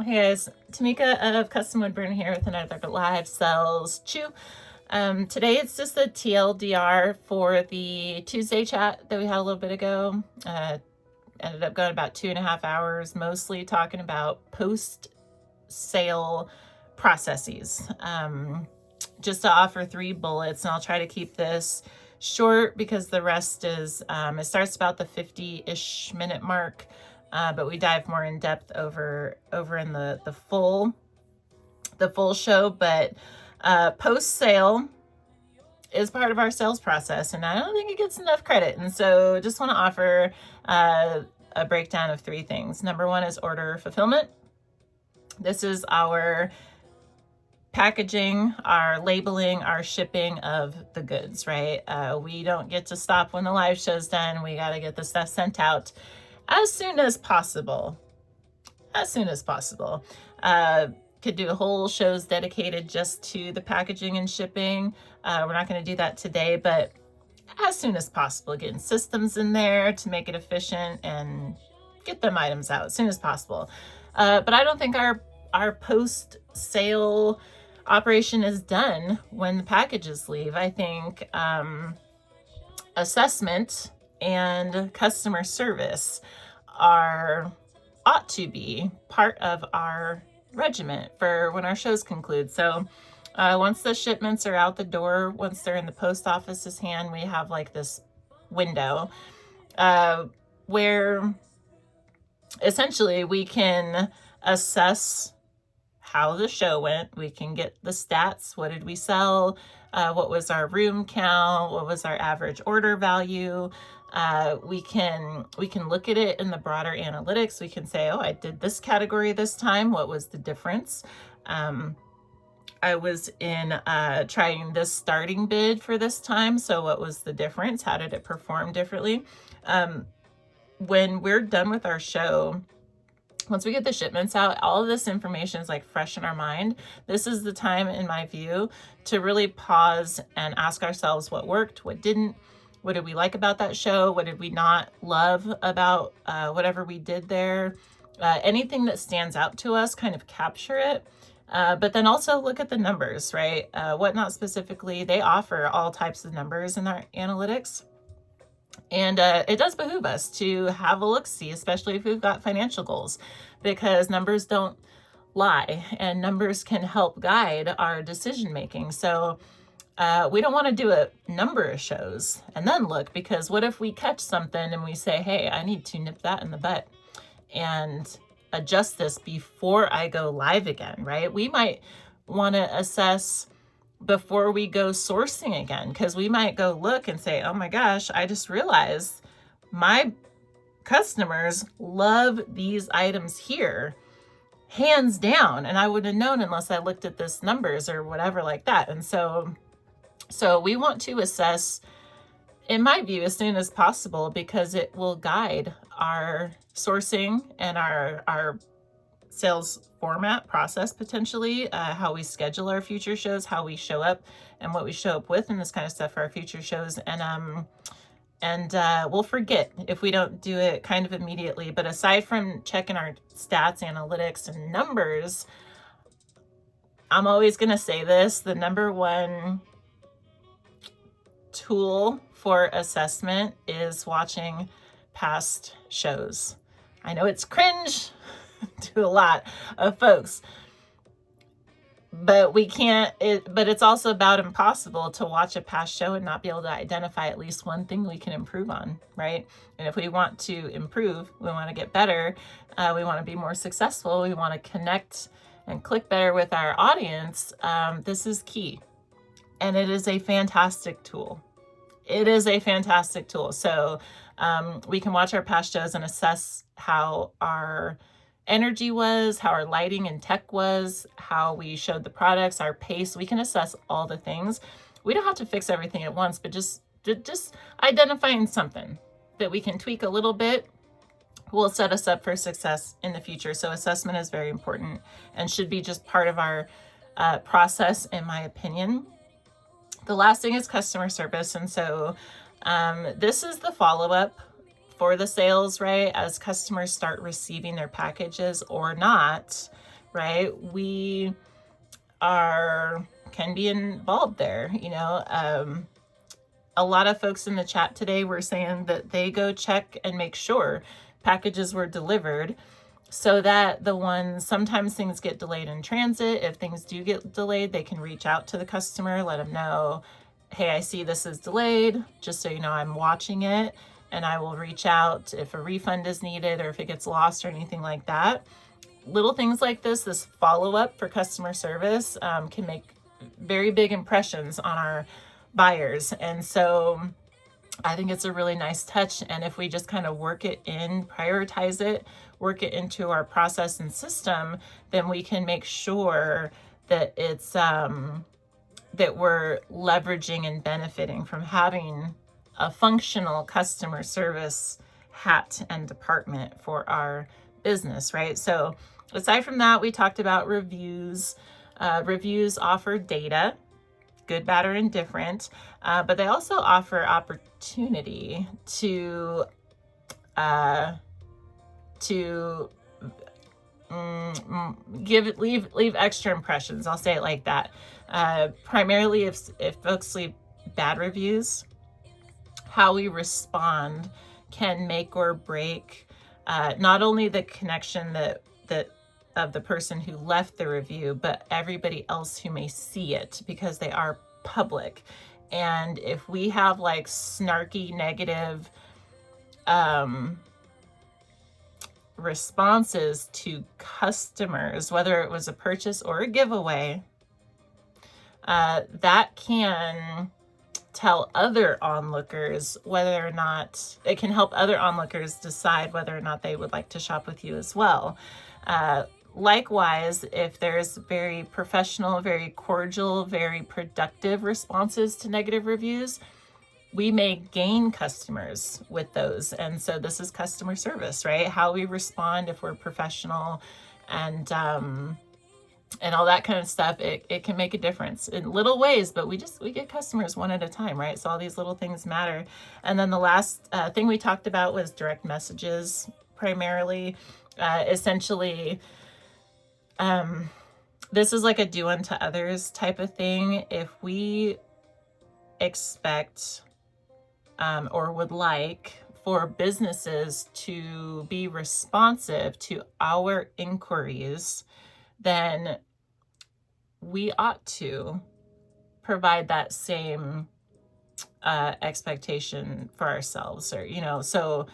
Hey guys, Tamika of Custom Woodburn here with another live sales chew. Today it's just a TLDR for the Tuesday chat that we had a little bit ago. Ended up going about 2.5 hours, mostly talking about post-sale processes. Just to offer 3 bullets, and I'll try to keep this short because the rest is, it starts about the 50-ish minute mark. But we dive more in depth over in the full show. But post sale is part of our sales process, and I don't think it gets enough credit. And so, just want to offer a breakdown of 3 things. Number 1 is order fulfillment. This is our packaging, our labeling, our shipping of the goods, right? We don't get to stop when the live show's done. We got to get the stuff sent out as soon as possible. Could do whole shows dedicated just to the packaging and shipping. We're not going to do that today, but as soon as possible, getting systems in there to make it efficient and get them items out as soon as possible. But I don't think our post-sale operation is done when the packages leave. I think assessment and customer service ought to be part of our regiment for when our shows conclude. So once the shipments are out the door, once they're in the post office's hand, we have like this window where essentially we can assess how the show went. We can get the stats. What did we sell? What was our room count? What was our average order value? We can look at it in the broader analytics. We can say, oh, I did this category this time. What was the difference? I was in trying this starting bid for this time. So what was the difference? How did it perform differently? When we're done with our show, once we get the shipments out, all of this information is like fresh in our mind. This is the time, in my view, to really pause and ask ourselves what worked, what didn't, what did we like about that show, what did we not love about whatever we did there. Anything that stands out to us, kind of capture it. But then also look at the numbers, right? Whatnot specifically, they offer all types of numbers in our analytics. And it does behoove us to have a look-see, especially if we've got financial goals, because numbers don't lie and numbers can help guide our decision making. So we don't want to do a number of shows and then look, because what if we catch something and we say, hey, I need to nip that in the butt and adjust this before I go live again, right? We might want to assess before we go sourcing again, because we might go look and say, oh my gosh, I just realized my customers love these items here, hands down, and I wouldn't have known unless I looked at this numbers or whatever like that. And so we want to assess, in my view, as soon as possible, because it will guide our sourcing and our sales format process, potentially, how we schedule our future shows, how we show up and what we show up with, and this kind of stuff for our future shows. And we'll forget if we don't do it kind of immediately. But aside from checking our stats, analytics, and numbers, I'm always going to say this, the number 1 tool for assessment is watching past shows. I know it's cringe to a lot of folks, but but it's also about impossible to watch a past show and not be able to identify at least one thing we can improve on, right? And if we want to improve, we want to get better, we want to be more successful, we want to connect and click better with our audience, this is key. And it is a fantastic tool. So we can watch our past shows and assess how our energy was, how our lighting and tech was, how we showed the products, our pace. We can assess all the things. We don't have to fix everything at once, but just identifying something that we can tweak a little bit will set us up for success in the future. So assessment is very important and should be just part of our process, in my opinion. The last thing is customer service. And so this is the follow-up for the sales, right? As customers start receiving their packages or not, right? We can be involved there. A lot of folks in the chat today were saying that they go check and make sure packages were delivered, so that sometimes things get delayed in transit. If things do get delayed, they can reach out to the customer, let them know, hey, I see this is delayed, just so you know, I'm watching it, and I will reach out if a refund is needed or if it gets lost or anything like that. Little things like this follow-up for customer service can make very big impressions on our buyers. And so I think it's a really nice touch. And if we just kind of work it in, prioritize it, work it into our process and system, then we can make sure that it's that we're leveraging and benefiting from having a functional customer service hat and department for our business, right? So aside from that, we talked about reviews. Reviews offer data, good, bad, or indifferent, but they also offer opportunity to leave extra impressions. I'll say it like that. Primarily, if folks leave bad reviews, how we respond can make or break not only the connection that of the person who left the review, but everybody else who may see it, because they are public. And if we have like snarky negative responses to customers, whether it was a purchase or a giveaway, that can tell other onlookers whether or not, it can help other onlookers decide whether or not they would like to shop with you as well. Likewise, if there's very professional, very cordial, very productive responses to negative reviews, we may gain customers with those. And so this is customer service, right? How we respond, if we're professional and all that kind of stuff, it can make a difference in little ways, but we get customers one at a time, right? So all these little things matter. And then the last thing we talked about was direct messages, primarily. Essentially, this is like a do unto others type of thing. If we expect or would like for businesses to be responsive to our inquiries, then we ought to provide that same expectation for ourselves. Or, so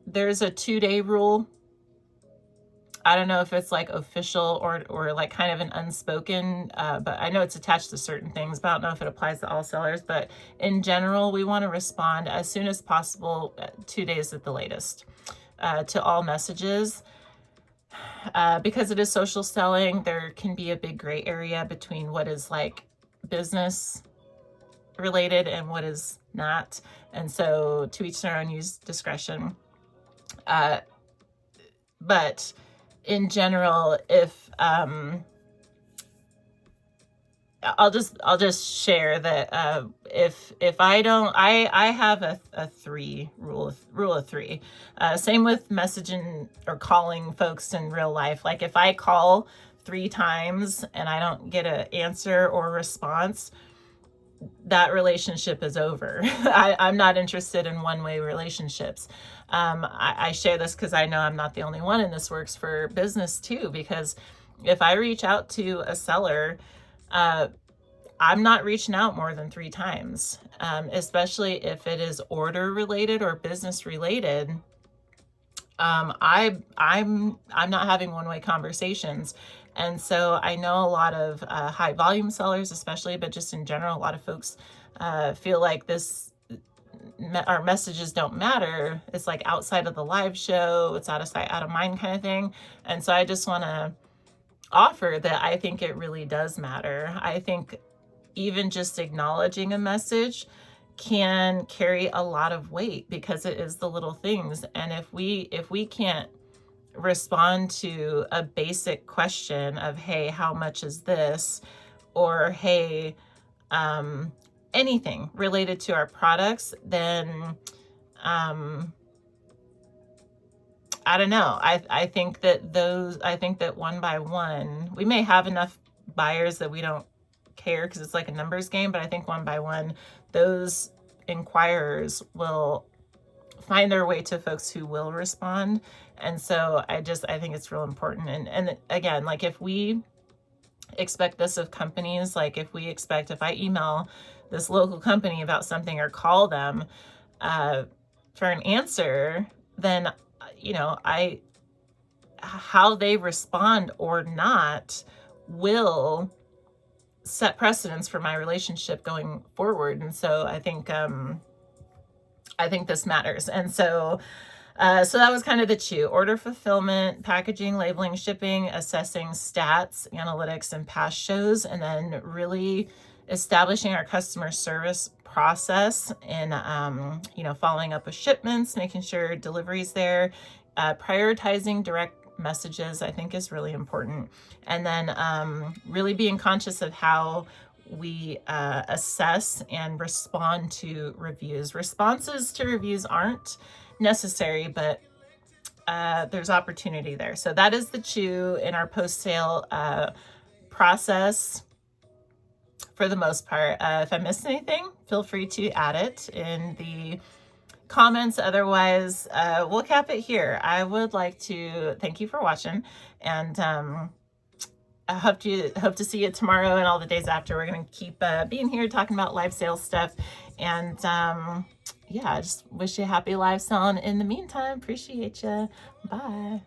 there's a 2-day rule. I don't know if it's like official or like kind of an unspoken, but I know it's attached to certain things, but I don't know if it applies to all sellers. But in general, we want to respond as soon as possible, 2 days at the latest, to all messages. Because it is social selling, there can be a big gray area between what is like business related and what is not. And so to each their own, use discretion. But in general, if I'll just share that if I don't, I have a 3 rule of 3. Same with messaging or calling folks in real life. Like if I call 3 times and I don't get an answer or response, that relationship is over. I'm not interested in one-way relationships. I share this because I know I'm not the only one, and this works for business too, because if I reach out to a seller, I'm not reaching out more than 3 times, especially if it is order related or business related. I'm not having one-way conversations. And so I know a lot of high volume sellers, especially, but just in general, a lot of folks feel like our messages don't matter. It's like outside of the live show, it's out of sight, out of mind kind of thing. And so I just want to offer that I think it really does matter. I think even just acknowledging a message can carry a lot of weight, because it is the little things. And if we can't respond to a basic question of, hey, how much is this? Or, hey, anything related to our products, then I don't know. I think that one by one, we may have enough buyers that we don't care because it's like a numbers game, but I think one by one, those inquirers will find their way to folks who will respond. And so I think it's real important. And again, like if we expect this of companies, like if I email this local company about something or call them for an answer, then how they respond or not will set precedence for my relationship going forward. And so I think this matters. And so that was kind of the chew: order fulfillment, packaging, labeling, shipping, assessing stats, analytics, and past shows, and then really establishing our customer service process and, following up with shipments, making sure delivery's there, prioritizing direct messages, I think is really important. And then really being conscious of how we assess and respond to reviews. Responses to reviews aren't necessary, but there's opportunity there. So that is the chew in our post-sale process for the most part. If I missed anything, feel free to add it in the comments. Otherwise, we'll cap it here. I would like to thank you for watching, and I hope to see you tomorrow and all the days after. We're going to keep being here talking about live sales stuff. And yeah, I just wish you happy live selling in the meantime. Appreciate you. Bye.